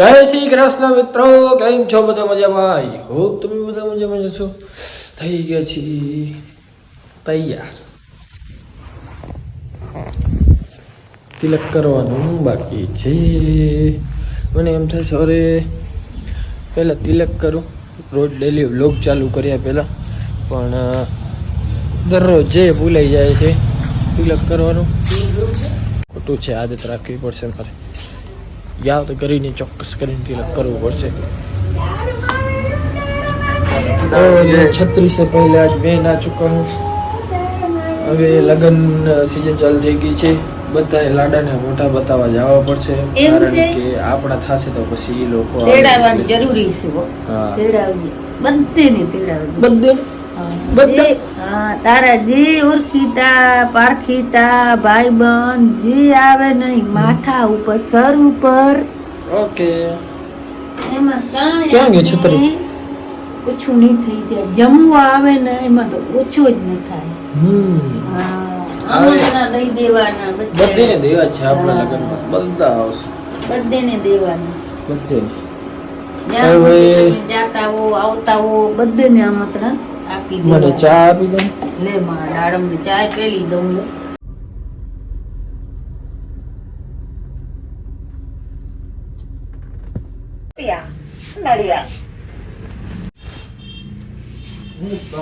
જય શ્રી કૃષ્ણ મિત્રો, કેમ છો બધા મજામાં? હોપ તમે બધા મજામાં જશો. થઈ ગયા છીએ તૈયાર. તિલક કરવાનું બાકી છે. મને એમ થાય સવારે પહેલાં તિલક કરું, રોજ ડેલી વ્લોગ ચાલુ કર્યા પહેલાં, પણ દરરોજ જે ભૂલાઈ જાય છે તિલક કરવાનું. ખોટું છે, આદત રાખવી પડશે મારે. યાદ કરીને ચોક્કસ કરીને તિલક કરવું પડશે. और 36 से पहले आज मैं ना चुका हूँ. હવે લગ્ન સીઝન ચાલુ થઈ ગઈ છે. બધાએ લાડાને મોટા બતાવવા જવા પડશે, કારણ કે આપણા થશે તો પછી એ લોકો તેડાવવાનું જરૂરી છે. હા, તેડાવજે, બધેને તેડાવજે. બધે હા, તારા જે ઓળખીતા પારખીતા ભાઈ બંધ જે આવે નહીં, માથા ઉપર સર ઉપર. ઓકે. એમાં ક્યાં ગઈ છત્રી? ઓછું નહીં થઈ જાય. જમવા આવે ને એમાં તો ઓછો જ નહીં થાય. આમંત્રણ દઈ દેવાના, બધેને દેવા છે આપણા લગ્નમાં. બધા આવશે, બધેને દેવાના. બધે. જાતા હો આવતા હો બધેને આમંત્રણ આપી દે. મને ચા આપી દે. લે માં દાડમ ને ચા પેલી દઉં.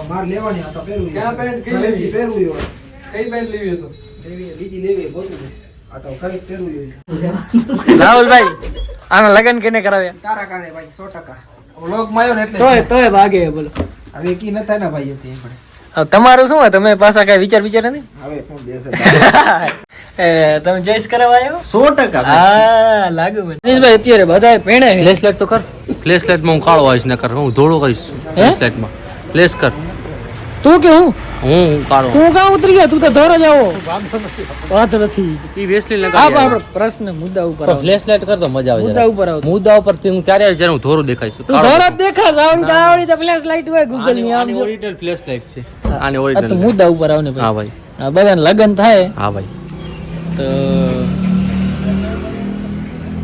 માર લેવાની આ તો પહેરવું. ક્યાં પેન્ટ કઈ પહેરવી લેવી? પહેરવું હોય. કઈ પેન્ટ લેવી હતો? લેવી બીજી લેવી બોલું આ તો કઈ પહેરવું હોય. રાહુલભાઈ, આના લગ્ન કેને કરાવ્યા? તારા કારણે ભાઈ 100%. વ્લોગ માં આવ્યો ને એટલે તોય ભાગે બોલો. હવે કી ન થાય ને ભાઈ હતી આપણે. તમારું શું હોય? તમે પાછા કઈ વિચાર નથી? હવે કોણ દેશે? તમે જઈશ કરાવવા આવ્યો? 100%. હા, લાગુ મને. દિનેશભાઈ, અત્યારે બધાય પેણે છે. ફ્લેશ લાઈટ તો કર. ફ્લેશ લાઈટ માં હું કાળો આવીશ ને કર, હું ધોળો કરીશ. ફ્લેશ લાઈટ માં ફ્લેશ કર. તું કે હું કાળો. તું કાં ઉતરી ગયા? તું તો ધોર જ આવો. વાત નથી. ઈ વેસલી આ લગાવી. આપણો પ્રશ્ન મુદ્દા ઉપર આવો. ફ્લેશ લાઈટ કર તો મજા આવે. મુદ્દા ઉપર આવો. મુદ્દા ઉપર થી હું ક્યારે જ્યારે હું ધોરો દેખાઈશ. તું ધોર જ દેખાશ. આવડી તો ફ્લેશ લાઈટ હોય ગૂગલ ની. આમ જો. ઓરિજિનલ ફ્લેશ લાઈટ છે. આની આ ઓરિજિનલ. તો મુદ્દા ઉપર આવ ને હા ભાઈ. ભાઈ. આ બધાને લગ્ન થાય હા ભાઈ. તો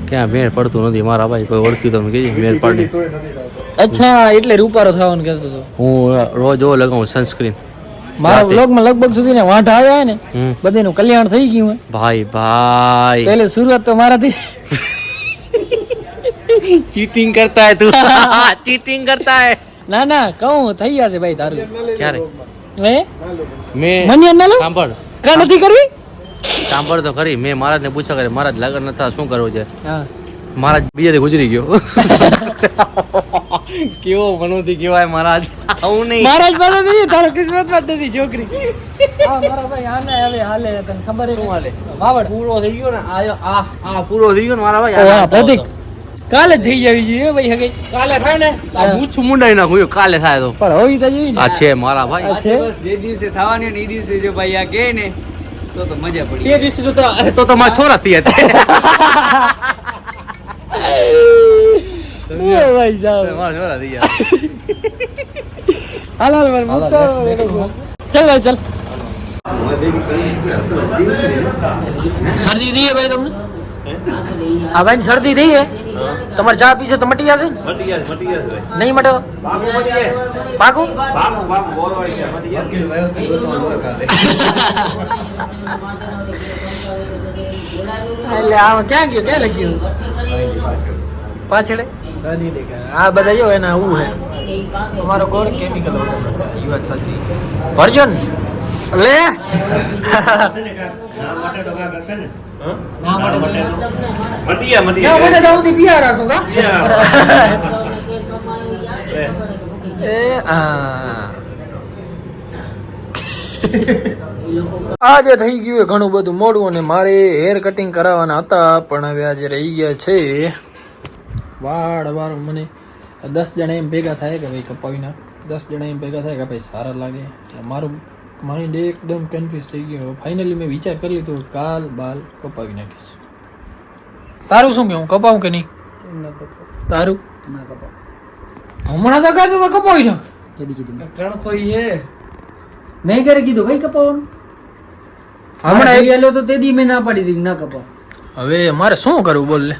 ક્યાં મેળ પડતું નથી મારા ભાઈ. કોઈ ઓળખી તો કીધી મેળ પડે. અચ્છા, એટલે રૂપારો થવાનું કહેતો હતો. હું રોજ ઓ લગાવું સનસ્ક્રીન. મારા વ્લોગમાં લગભગ સુધી ને વાંઢા આવ્યા ને હમ. બધાનું કલ્યાણ થઈ ગયું હોય. ભાઈ પહેલે શરૂઆત તો મારાથી. ચીટિંગ કરતા હે તું. ચીટિંગ કરતા હે. ના ના, કહું થઈ ગયા છે ભાઈ તારું. ક્યારે હે મેં મને ના લો સાંભળ કા નથી કરવી. સાંભળ તો ખરી. મેં મહારાજને પૂછ્યા કરે મહારાજ લગ્ન નતા શું કરવું છે? હા, મહારાજ બીજાથી ગુજરી ગયો. કેવો મનોથી કહેવાય મહારાજ. આવું નહીં. મહારાજ બોલો નહીં, તારો કિસ્મત માં નથી છોકરી. આ મારા ભાઈ આને હવે હાલે તને ખબર શું હાલે? વાવડ પૂરો થઈ ગયો ને આ પૂરો થઈ ગયો ને મારા ભાઈ. ઓહ પ્રતિક, કાલે જ થઈ જવી જોઈએ ભાઈ. હગે કાલે થાય ને આ મૂછું મુંડાઈ નાખું કાલે થાય તો. પણ હોવી તો જોઈએ ને. આ છે મારા ભાઈ. આ છે. જે દિવસે થવાની ને એ દિવસે જો ભાઈ આ કહે ને તો મજા પડી. તે દિવસે તો મારા છોરા થી હતા. ઓ ભાઈ સાહેબ, મારા છોરા થઈ ગયા. હાલ હાલ મને મુક્તો ચલ ભાઈ ચલ. શરદી થઈ ભાઈ તમને? હા ભાઈ, શરદી થઈ હે? તમારે ચા પીશે તો મટી જશે ને? નહીં મટે તો પાકું? એટલે આ ક્યાં ગયો? ક્યાં લખ્યું? પાછળ આ બધા જો એના આવું હે. તમારો કોણ કેમિકલ એ વાત સાચી. ભરજો ને લે. આજે થઈ ગયું ઘણું બધું મોડું અને મારે હેર કટિંગ કરાવવાના હતા, પણ હવે આજે રહી ગયા છે. વાળ મને 10 જણા એમ ભેગા થાય કે ભાઈ કપાવી નાખ. 10 જણા એમ ભેગા થાય કે ભાઈ સારા લાગે. એટલે મારું માઇન્ડ એકદમ કન્ફ્યુઝ થઈ ગયો. ફાઇનલી મેં વિચાર કરી લીધો કાલ બાલ કપાવી નાખીશ. તારું શું કે હું કપાવું કે નહીં? તારું હમણાં તો કહેતો તો કપાવી નાખ. 300 હે મેં ક્યારે કીધું ભાઈ કપાવવાનું? હમણાં હમણાં તો તે દી મેં ના પાડી દીધી ના કપાવ. હવે મારે શું કરવું બોલ લે.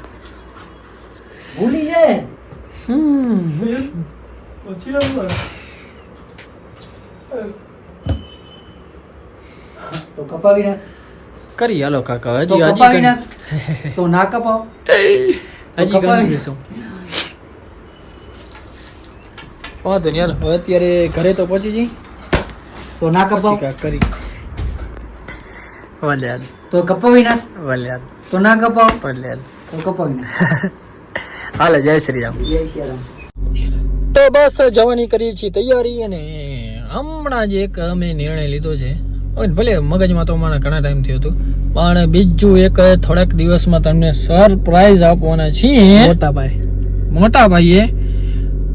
ભૂલી જાય તો કપાવી નાખ કરી હાલો કાકા તો હજી કપાવી હજી નાખ તો ના કપાવ હજી કપાવી. કરી દઈશું વાંધો નહીં હાલો હવે અત્યારે ઘરે તો પહોંચી જઈ તો ના પછી કપાવ કાંઈક કરી ભલે હાલ તો કપાવી નાખ ભલે હાલ તો ના કપાવ ભલે હાલ તો કપાવી નાખ હાલે જય શ્રી રામ જય શ્રી રામ. તો બસ જવાની કરીએ છીએ તૈયારી અને હમણાં જ એક અમે નિર્ણય લીધો છે હવે ભલે મગજમાં તો અમારા ઘણા ટાઈમ થયું હતું પણ બીજું એક થોડાક દિવસમાં તમને સરપ્રાઈઝ આપવાના છીએ મોટા ભાઈએ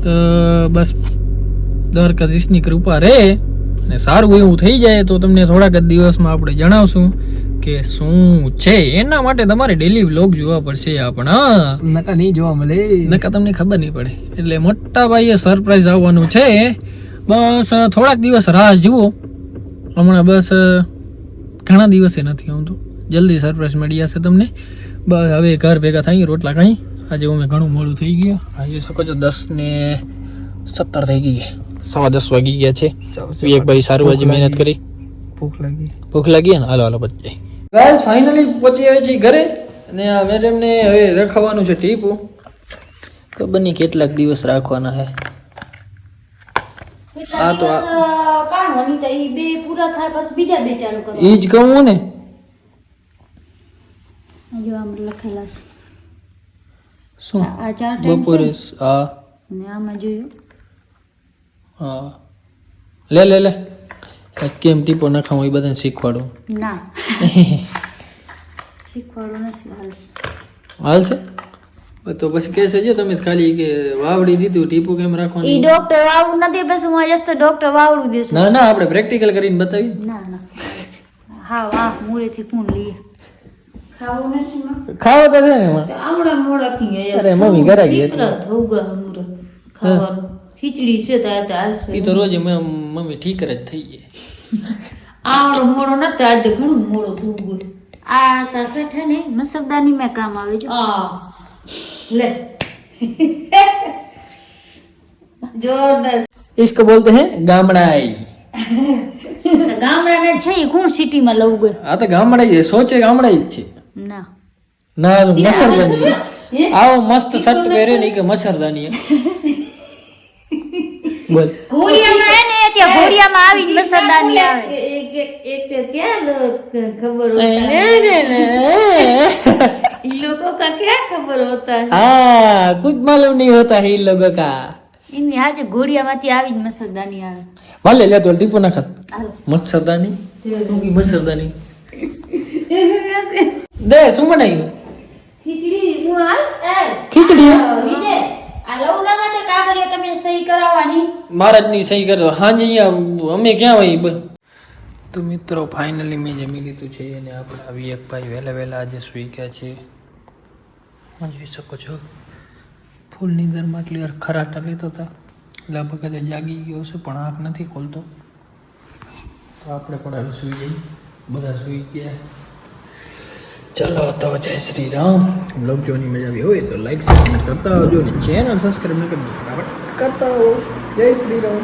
તો બસ દ્વારકાધીશની કૃપા રહે અને સારું એવું થઈ જાય તો તમને થોડાક જ દિવસમાં આપણે જણાવશું કે શું છે. એના માટે તમારે ડેલી વ્લોગ જોવા પડશે આપણા નકા નહીં જોવા મળે નકા તમને ખબર નહીં પડે એટલે મોટા ભાઈએ સરપ્રાઈઝ આવવાનું છે. બસ થોડાક દિવસ રાહ જુઓ હમણાં બસ ઘણા દિવસે નથી આવતું જલ્દી સરપ્રાઈઝ મળી જશે તમને. બસ હવે ઘર ભેગા થઈ રોટલા ખાઈ આજે અમે ઘણું મોડું થઈ ગયું આજે શકો છો 10:17 થઈ ગઈ 10:15 વાગી ગયા છે. એક ભાઈ સારું આજે મહેનત કરી ભૂખ લાગી ને હાલો પછી ગાઈસ ફાઇનલી પહોંચી આવે છે ઘરે અને આ મેડમને હવે રખવાનું છે ટીપું ખબર નહીં કેટલાક દિવસ રાખવાના છે. આ તો કાઢવાની તો ઈ બે પૂરા થાય પછી બીજા બે ચાલુ કરો. ઈ જ કહું ને જો આમ લખેલા છે શું આ 4 ટાઈમ બપોરે છે હા ને આમાં જોયું હા લે કેમ ટીપો નખાવું એ બધાને શીખવાડું ના શીખવાડું નથી હાલશે. હાલ છે તો પછી કહેશે જો તમે ખાલી કે વાવડી દીધું ટીપો કેમ ઈ રાખવાનું ડોક્ટર વાવડું નથી પછી હું જસ્ટ ડોક્ટર વાવડું દેશે. ના ના આપણે પ્રેક્ટિકલ કરીને બતાવી ના હાલશે. હા વાહ મૂળેથી કોણ લઈએ ખાવું નથી માં ખાવા તો છે ને એમાં તો આવડા મોડા પીએ અરે મમ્મી ઘરે ગઈ હતી. ધોગા હમરો ખાવાનું ખીચડી છે તો આ તો હાલશે. એ તો રોજ મમ્મી ઠીક જ થઈ જાય. આવડો મોડો નથી આજ તો ઘણું મોડો ધોગું. આ તા સઠે ને મસકદાની મેં કામ આવે છે. લે જોરદાર. इसको बोलते हैं गामड़ाई. ગામડાના છે ઈ કોણ સિટીમાં લઉં ગયો આ તો ગામડાઈ છે સોચે ગામડાઈ જ છે ના ના મસરદાની આવો મસ્ત શર્ટ પહેરે નહીં કે મસરદાની બોલ ઘોડિયામાં હે ને ત્યાં ઘોડિયામાં આવીને મસરદાની આવે એક ક્યાં ખબર ઈ લોકો કા ક્યાં ખબર હોતા है हाँ कुछ मालूम नहीं होता है इन लोगों का એમની હાજે ઘોડિયામાંથી આવીને મસરદાની આવે. भले ले तो टीपो ना खा હાલો मसरदानी क्योंकि मसरदानी दे શું બનાવ્યું ખીચડી હું હાલ ખીચડી વિજય આ લઉં લગાતે કાગળિયા તમે સહી કરાવવાની મહારાજની સહી કરતો હાંજે અહીંયા અમે ક્યાં હોય તો મિત્રો ફાઇનલી મેં જમી લીધું છે અને આપણે આવી એક ભાઈ વહેલા આજે સૂઈ ગયા છે જોઈ શકો છો ફૂલ નીંદરમાં ક્લિયર ખરાટા લેતો હતા લગભગ કદાચ જાગી ગયો છે પણ આંખ નથી ખોલતો તો આપણે પણ હવે સૂઈ જઈએ બધા સૂઈ ગયા. ચાલો તો જય શ્રી રામ. બ્લોગ જોવાની મજા આવી હોય તો લાઈક શેર કરતા આવજો ને ચેનલ સબસ્ક્રાઈબ ન કરી ફટાફટ કરતા આવો. જય શ્રી રામ.